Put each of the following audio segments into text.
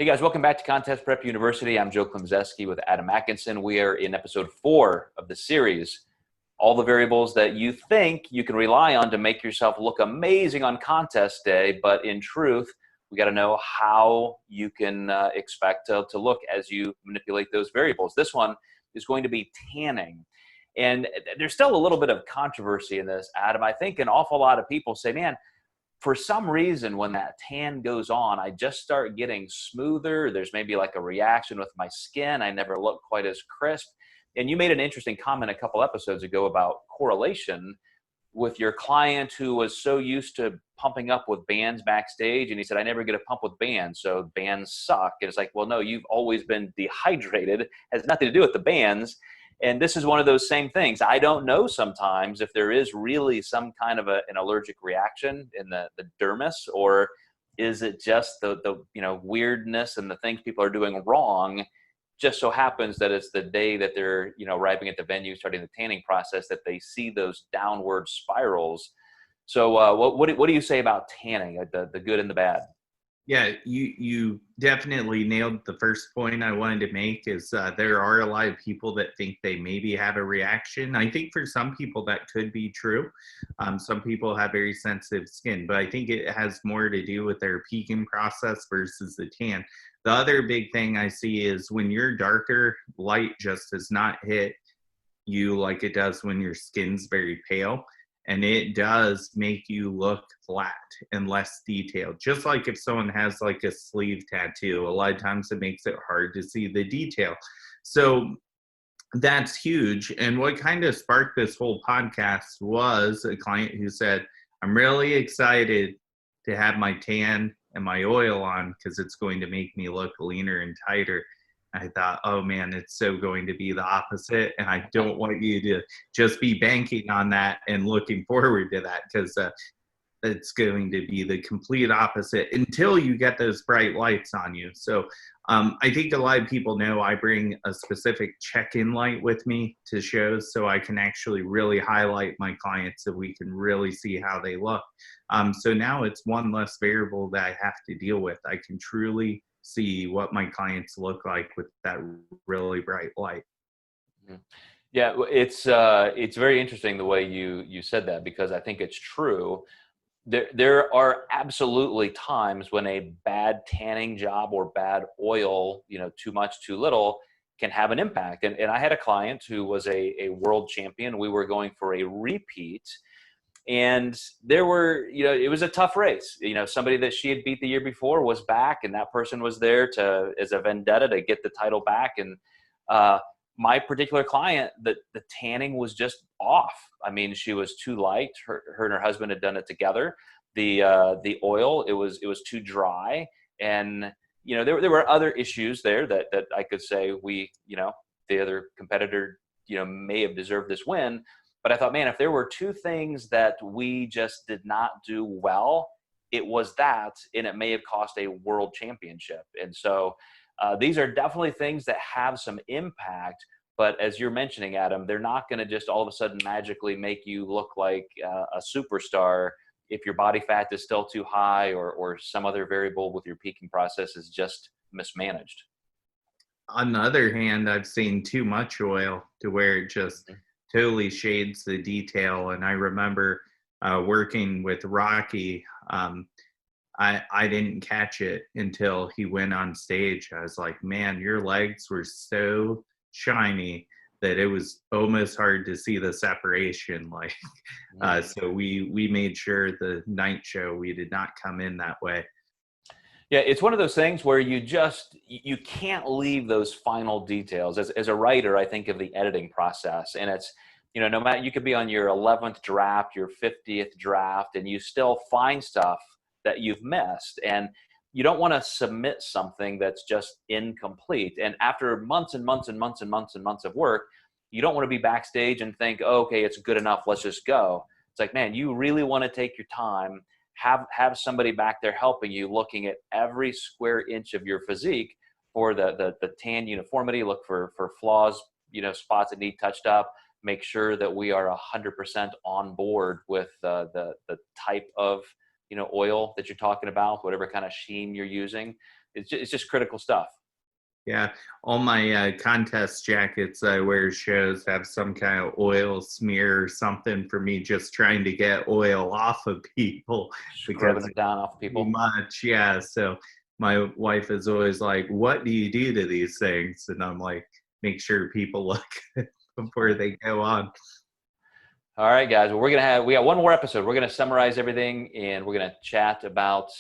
Hey guys, welcome back to Contest Prep University. I'm Joe Klemczewski with Adam Atkinson. We are in episode 4 of the series, all the variables that you think you can rely on to make yourself look amazing on contest day, but in truth, we got to know how you can expect to look as you manipulate those variables. This one is going to be tanning. And there's still a little bit of controversy in this, Adam. I think an awful lot of people say, man, for some reason, when that tan goes on, I just start getting smoother. There's maybe like a reaction with my skin. I never look quite as crisp. And you made an interesting comment a couple episodes ago about correlation with your client who was so used to pumping up with bands backstage. And he said, I never get a pump with bands, so bands suck. And it's like, well, no, you've always been dehydrated. It has nothing to do with the bands. And this is one of those same things. I don't know sometimes if there is really some kind of an allergic reaction in the dermis, or is it just the weirdness and the things people are doing wrong. Just so happens that it's the day that they're arriving at the venue, starting the tanning process, that they see those downward spirals. So what do you say about tanning, the good and the bad? Yeah, you definitely nailed the first point I wanted to make is there are a lot of people that think they maybe have a reaction. I think for some people that could be true. Some people have very sensitive skin, but I think it has more to do with their peaking process versus the tan. The other big thing I see is when you're darker, light just does not hit you like it does when your skin's very pale. And it does make you look flat and less detailed. Just like if someone has like a sleeve tattoo, a lot of times it makes it hard to see the detail. So that's huge. And what kind of sparked this whole podcast was a client who said, I'm really excited to have my tan and my oil on because it's going to make me look leaner and tighter. I thought, oh man, it's so going to be the opposite. And I don't want you to just be banking on that and looking forward to that, because it's going to be the complete opposite until you get those bright lights on you. So I think a lot of people know I bring a specific check-in light with me to shows so I can actually really highlight my clients so we can really see how they look. So now it's one less variable that I have to deal with. I can truly see what my clients look like with that really bright light. Yeah, it's very interesting the way you said that, because I think it's true. There are absolutely times when a bad tanning job or bad oil, too much, too little, can have an impact. And I had a client who was a world champion. We were going for a repeat. And there were, it was a tough race. Somebody that she had beat the year before was back, and that person was there as a vendetta to get the title back. And my particular client, the tanning was just off. I mean, she was too light. Her and her husband had done it together. The oil, it was too dry. And, there were other issues there that I could say the other competitor, may have deserved this win. But I thought, man, if there were two things that we just did not do well, it was that, and it may have cost a world championship. And so these are definitely things that have some impact. But as you're mentioning, Adam, they're not going to just all of a sudden magically make you look like a superstar if your body fat is still too high, or some other variable with your peaking process is just mismanaged. On the other hand, I've seen too much oil to where it just totally shades the detail. And I remember working with Rocky. I didn't catch it until he went on stage. I was like, man, your legs were so shiny that it was almost hard to see the separation. So we made sure the night show, we did not come in that way. Yeah, it's one of those things where you can't leave those final details. As a writer, I think of the editing process, and it's, no matter, you could be on your 11th draft, your 50th draft, and you still find stuff that you've missed. And you don't want to submit something that's just incomplete. And after months and months and months and months and months of work, you don't want to be backstage and think, oh, okay, it's good enough, let's just go. It's like, man, you really want to take your time, have somebody back there helping you, looking at every square inch of your physique for the tan uniformity, look for flaws, spots that need touched up, make sure that we are 100% on board with the type of oil that you're talking about, whatever kind of sheen you're using. it's just critical stuff. Yeah, all my contest jackets I wear shows have some kind of oil smear or something for me just trying to get oil off of people Scrubbing because it down off too people. much. Yeah, so my wife is always like, "What do you do to these things?" And I'm like, "Make sure people look before they go on." All right, guys. Well, we got one more episode. We're gonna summarize everything, and we're gonna chat about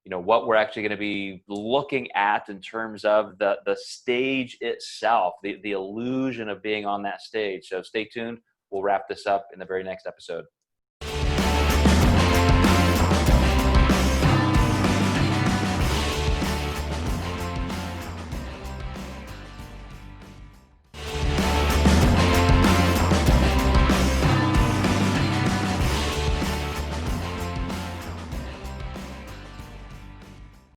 what we're actually gonna be looking at in terms of the stage itself, the illusion of being on that stage. So stay tuned. We'll wrap this up in the very next episode.